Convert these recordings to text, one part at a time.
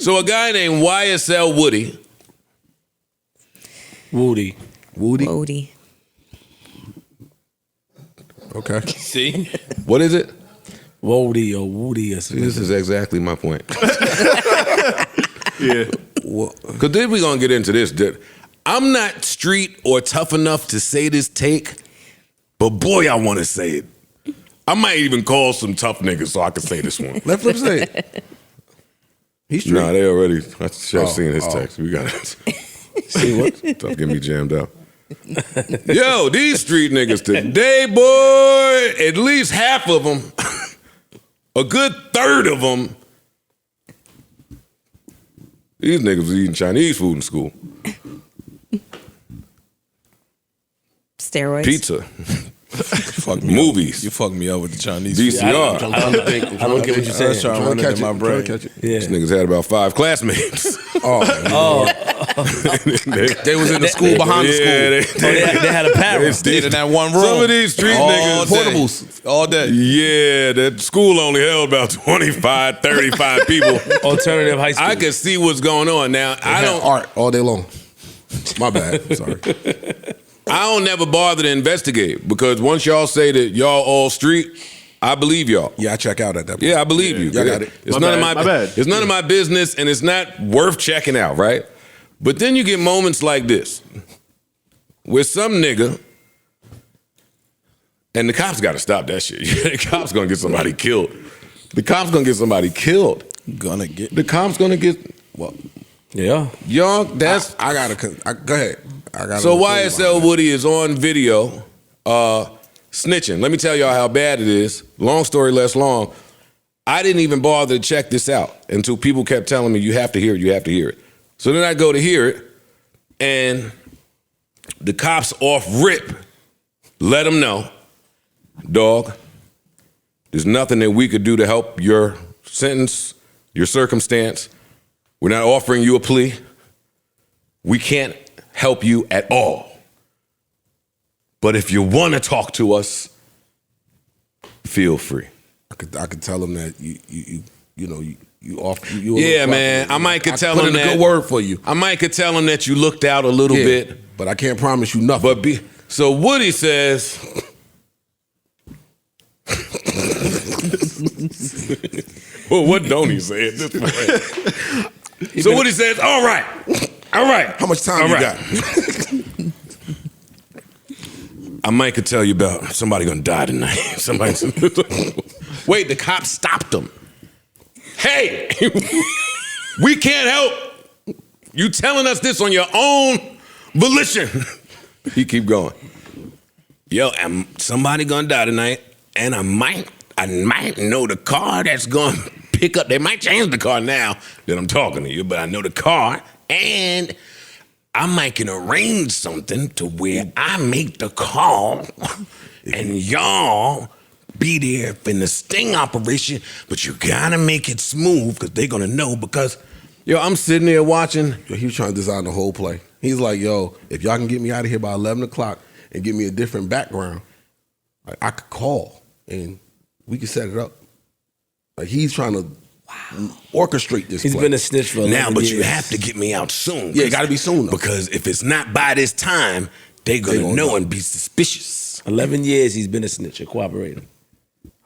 So a guy named YSL Woody. Okay. See? What is it? Woody or Woody or something. This is exactly my point. Yeah. Because then we're going to get into this. I'm not street or tough enough to say this take, but boy, I want to say it. I might even call some tough niggas so I can say this one. Let Flip say it. He's street. Nah, they already, I should have seen his text. We got it. See what? Tough get me jammed up. Yo, these street niggas today, boy, at least half of them, a good third of them, these niggas was eating Chinese food in school. Steroids. Pizza. Fuck me Movies. You fucked me up with the Chinese. VCR. I don't get what you're saying. Trying to catch it. My brain. Catch it. Yeah. These niggas had about 5 classmates. They was in the school behind the school. They had a parent. Stayed in that one room. Some of these street niggas. Portables. All day. Yeah, that school only held about 25, 35 people. Alternative high school. I could see what's going on. Now, I don't art all day long. My bad. Sorry. I don't never bother to investigate because once y'all say that y'all all street, I believe y'all. Yeah, I check out at that point. Yeah, I believe you. Y'all got it. It's My none bad. of My bad. It's none of my business, and it's not worth checking out, right? But then you get moments like this, where some nigga, and the cops got to stop that shit. The cops gonna get somebody killed. The cops gonna get somebody killed. The cops gonna get. Well, Yeah. y'all. That's. I gotta. Go ahead. I gotta. So YSL Woody is on video snitching. Let me tell y'all how bad it is. Long story less long. I didn't even bother to check this out until people kept telling me, you have to hear it, you have to hear it. So then I go to hear it, and the cops off rip let them know, dog, there's nothing that we could do to help your sentence, your circumstance. We're not offering you a plea. We can't help you at all. But if you want to talk to us, feel free. I could tell them that you off. You Yeah, man. I might could tell them put in that. a good word for you. I might could tell them that you looked out a little bit. But I can't promise you nothing. But so Woody says. Well, what don't he say at this point? So Woody says, all right. How much time you got? I might could tell you about somebody gonna die tonight. Wait, the cops stopped them. Hey, we can't help. You telling us this on your own volition. He keep going. Yo, somebody gonna die tonight, and I might know the car that's gonna pick up. They might change the car now that I'm talking to you, but I know the car, and I might can arrange something to where I make the call and y'all be there in the sting operation, but you gotta make it smooth because they're gonna know because, yo, I'm sitting there watching. Yo, he was trying to design the whole play. He's like, yo, if y'all can get me out of here by 11 o'clock and give me a different background, like, I could call and we could set it up. Like, he's trying to orchestrate this. He's play. been a snitch for 11 Now, but years. you have to get me out soon. Yeah, it gotta be soon, though. Because if it's not by this time, they're gonna know and be suspicious. 11 years he's been a snitch, a cooperator.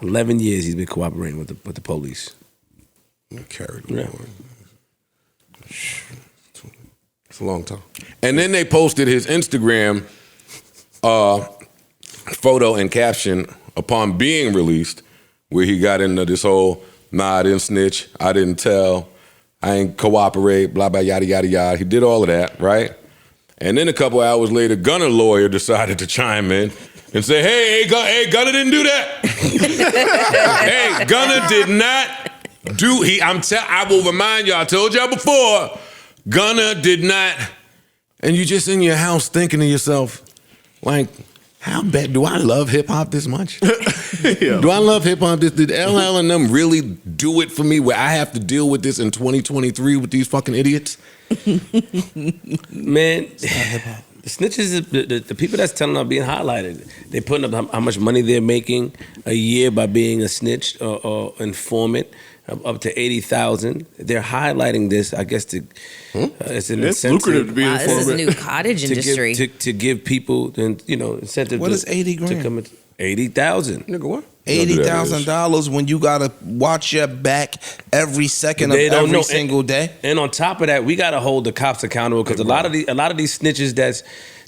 11 years he's been cooperating with the police. Carried Yeah. away. It's a long time. And then they posted his Instagram photo and caption upon being released, where he got into this whole, nah, I didn't snitch, I didn't tell, I ain't cooperate, blah, blah, yada, yada, yada. He did all of that, right? And then a couple hours later, Gunner lawyer decided to chime in and say, hey, Gunner didn't do that. Hey, Gunner did not do, I will remind y'all, I told y'all before, Gunner did not, and you just in your house thinking to yourself, like, how bad, do I love hip hop this much? Yeah. Do I love hip hop? Did LL and them really do it for me where I have to deal with this in 2023 with these fucking idiots? Man, the snitches, the people that's telling are being highlighted. They putting up how much money they're making a year by being a snitch or informant. up to 80,000. They're highlighting this, I guess, to it's an It's incentive. lucrative to be Wow, an this is a informant. new cottage industry. To give people, incentive. What is 80 to grand? come in. 80,000. Nigga, what? $80,000 when you gotta watch your back every second of They don't every know. single day. And on top of that, we got to hold the cops accountable because a lot of these snitches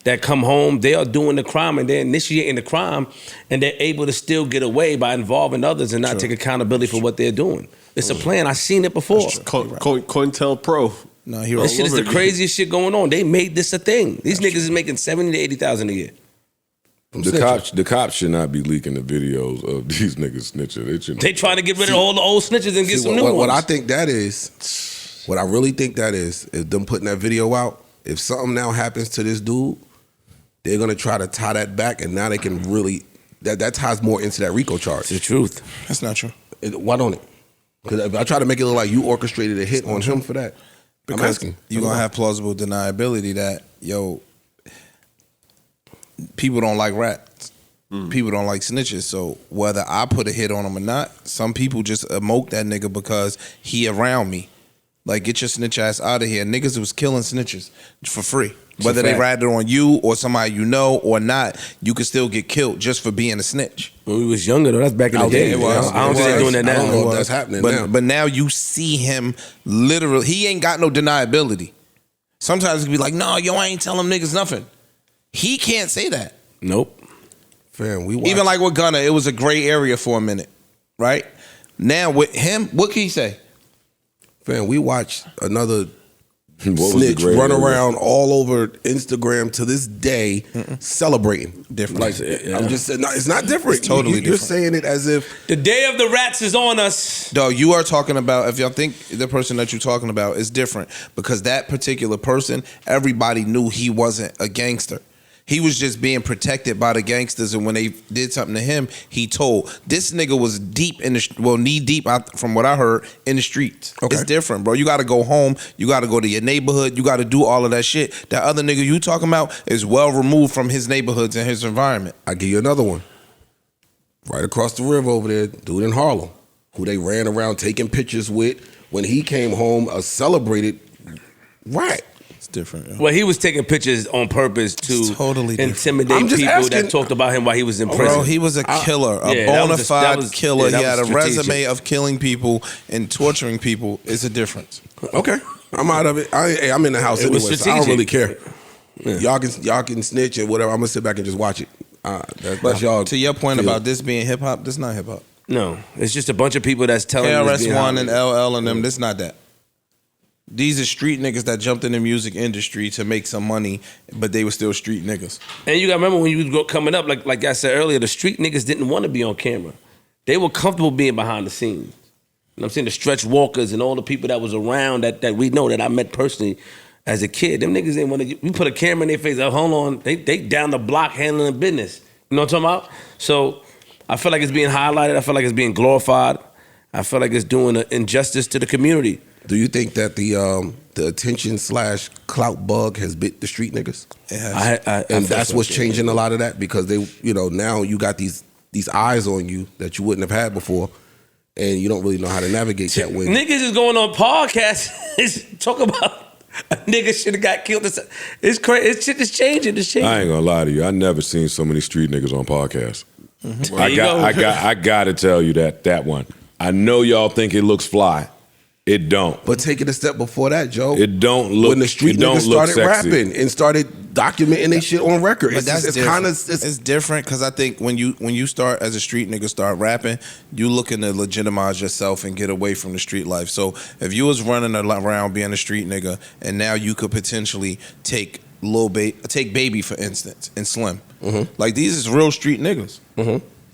that come home, they are doing the crime and they're initiating the crime, and they're able to still get away by involving others and not take accountability for what they're doing. It's a plan. I've seen it before. COINTELPRO. No, he This shit is the craziest shit going on. They made this a thing. These niggas is making 70 to 80,000 a year. The cops should not be leaking the videos of these niggas snitching. They trying to get rid of all the old snitches and get some new ones. What I think that is, what I really think that is them putting that video out. If something now happens to this dude, they're gonna try to tie that back, and now they can really that ties more into that RICO charge. It's the truth. That's not true. Why don't it? Because if I try to make it look like you orchestrated a hit on him for that, I'm Because asking. you're gonna have plausible deniability that people don't like rats. People don't like snitches. So whether I put a hit on him or not, some people just emote that nigga because he around me. Like, get your snitch ass out of here. Niggas was killing snitches for free. Whether they ratted on you or somebody you know or not, you could still get killed just for being a snitch. When we was younger, though, that's back in the day. I don't think they're doing that now. I don't know if that's happening now. But now you see him literally. He ain't got no deniability. Sometimes it can be like, no, yo, I ain't telling niggas nothing. He can't say that. Nope. Fam, we Even like with Gunna, it was a gray area for a minute, right? Now with him, what can he say? Fam, we watched another What was the snitch grade run area? around all over Instagram to this day celebrating. Different. Like, I'm just saying, no, it's not different. It's totally You're different. saying it as if The day of the rats is on us. Dog, you are talking about, if y'all think the person that you're talking about is different, because that particular person, everybody knew he wasn't a gangster. He was just being protected by the gangsters, and when they did something to him, he told. This nigga was deep in the, knee deep, from what I heard, in the streets. Okay. It's different, bro. You got to go home. You got to go to your neighborhood. You got to do all of that shit. That other nigga you talking about is well removed from his neighborhoods and his environment. I give you another one. Right across the river over there, dude in Harlem, who they ran around taking pictures with. When he came home, a celebrated rat. It's different. Yo. Well, he was taking pictures on purpose to It's totally different. intimidate I'm just people asking- that talked about him while he was in prison. Bro, he was a killer, a Yeah, that bona was fide that was- killer. yeah, that He had a was strategic. resume of killing people and torturing people. It's a difference. Okay, I'm out of it. I'm in the house It was anyway, so I don't really care. strategic. Y'all can snitch and whatever. I'm gonna sit back and just watch it. That's y'all. To your point feel. about this being hip hop, this not hip hop. No, it's just a bunch of people that's telling us KRS-One and LL and them, this not that. These are street niggas that jumped in the music industry to make some money, but they were still street niggas. And you got to remember when you was coming up, like I said earlier, the street niggas didn't want to be on camera. They were comfortable being behind the scenes. You know what I'm saying? The Stretch Walkers and all the people that was around that we know that I met personally as a kid. Them niggas didn't want to. We put a camera in their face. Oh, hold on, they down the block handling business. You know what I'm talking about? So I feel like it's being highlighted. I feel like it's being glorified. I feel like it's doing an injustice to the community. Do you think that the attention / clout bug has bit the street niggas? It has. I And feel that's so, what's yeah. changing a lot of that because they, now you got these eyes on you that you wouldn't have had before, and you don't really know how to navigate that when Niggas is going on podcasts is talk about a nigga should have got killed. It's crazy. It's shit is changing. It's changing. I ain't gonna lie to you. I never seen so many street niggas on podcasts. There you go. I got to tell you that one. I know y'all think it looks fly. It don't. But take it a step before that, Joe. It don't look. when the street it don't niggas look started sexy. rapping and started documenting their shit on record. But that's It's different. kind of It's different because I think when you start as a street nigga start rapping, you looking to legitimize yourself and get away from the street life. So if you was running around being a street nigga, and now you could potentially take Baby for instance and Slim, like these is real street niggas.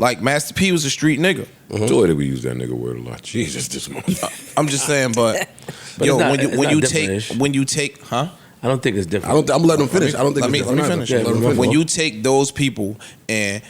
Like Master P was a street nigga. Joy that we use that nigga word a lot. Jesus, this motherfucker. I'm just saying, but But yo, it's not- when it's not you take, huh? I don't think it's different. I'm letting them finish. I don't think Let me it's different finish. either. Let 'em finish. When you take those people and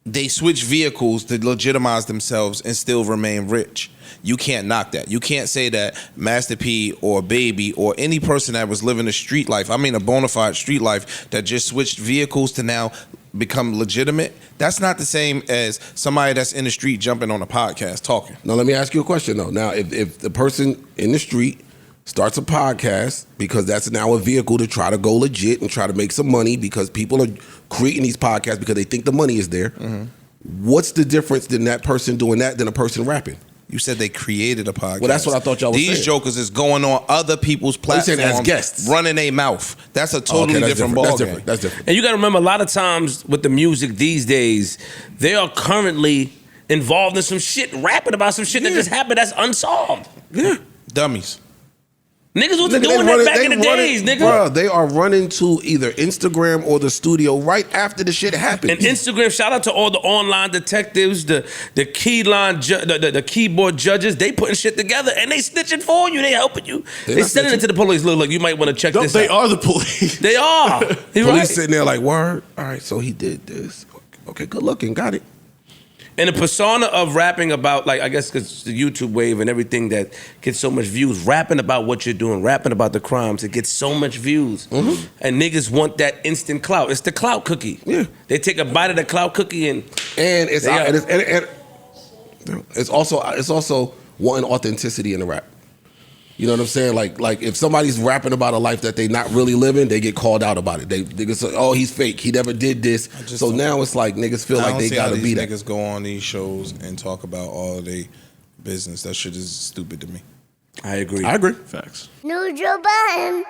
they switch vehicles to legitimize themselves and still remain rich, you can't knock that. You can't say that Master P or Baby or any person that was living a street life, I mean a bona fide street life, that just switched vehicles to now become legitimate, that's not the same as somebody that's in the street jumping on a podcast talking. Now, let me ask you a question, though. Now, if the person in the street starts a podcast because that's now a vehicle to try to go legit and try to make some money because people are creating these podcasts because they think the money is there, what's the difference in that person doing that than a person rapping? You said they created a podcast. Well, that's what I thought y'all was saying. These jokers is going on other people's platforms, saying as guests, running their mouth. That's a totally different ballgame. That's different. And you got to remember, a lot of times with the music these days, they are currently involved in some shit, rapping about some shit that just happened that's unsolved. Yeah. Dummies. Niggas wasn't doing that back in the days, nigga. Bro, they are running to either Instagram or the studio right after the shit happens. And Instagram, shout out to all the online detectives, the keyboard judges. They putting shit together and they snitching for you. They helping you. They sending it to the police. Look, you might want to check this out. They are the police. They are. Police Right. sitting there like, word. All right, so he did this. Okay, good looking. Got it. And the persona of rapping about, like, I guess because the YouTube wave and everything that gets so much views, rapping about what you're doing, rapping about the crimes, it gets so much views. And niggas want that instant clout. It's the clout cookie. Yeah. They take a bite of the clout cookie and it's also wanting authenticity in the rap. You know what I'm saying? Like if somebody's rapping about a life that they not really living, they get called out about it. They say, oh, he's fake. He never did this. So now it's like niggas feel like they gotta be that. Niggas go on these shows and talk about all of their business. That shit is stupid to me. I agree. I agree. Facts. New Joe Budden.